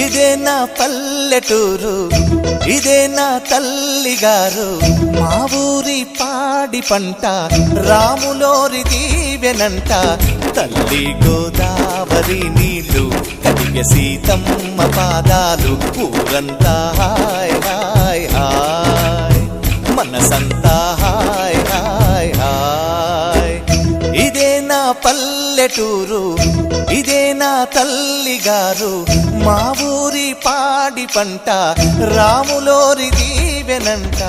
ఇదే నా పల్లెటూరు, ఇదే నా తల్లిగారు, మా ఊరి పాడి పంట రాములోరి దీవెనంట. తల్లి గోదావరి నీళ్ళు కడిగే సీతమ్మ పాదాలు, ఊరంతా హాయ్ హాయ్ హాయ్, మనసంతా హాయ్ హాయ్ హాయ్. ఇదే నా పల్లెటూరు, ఇదే నా తల్లిగారు, మా ఊరి పాడి పంట రాములోరి దీవెనంట.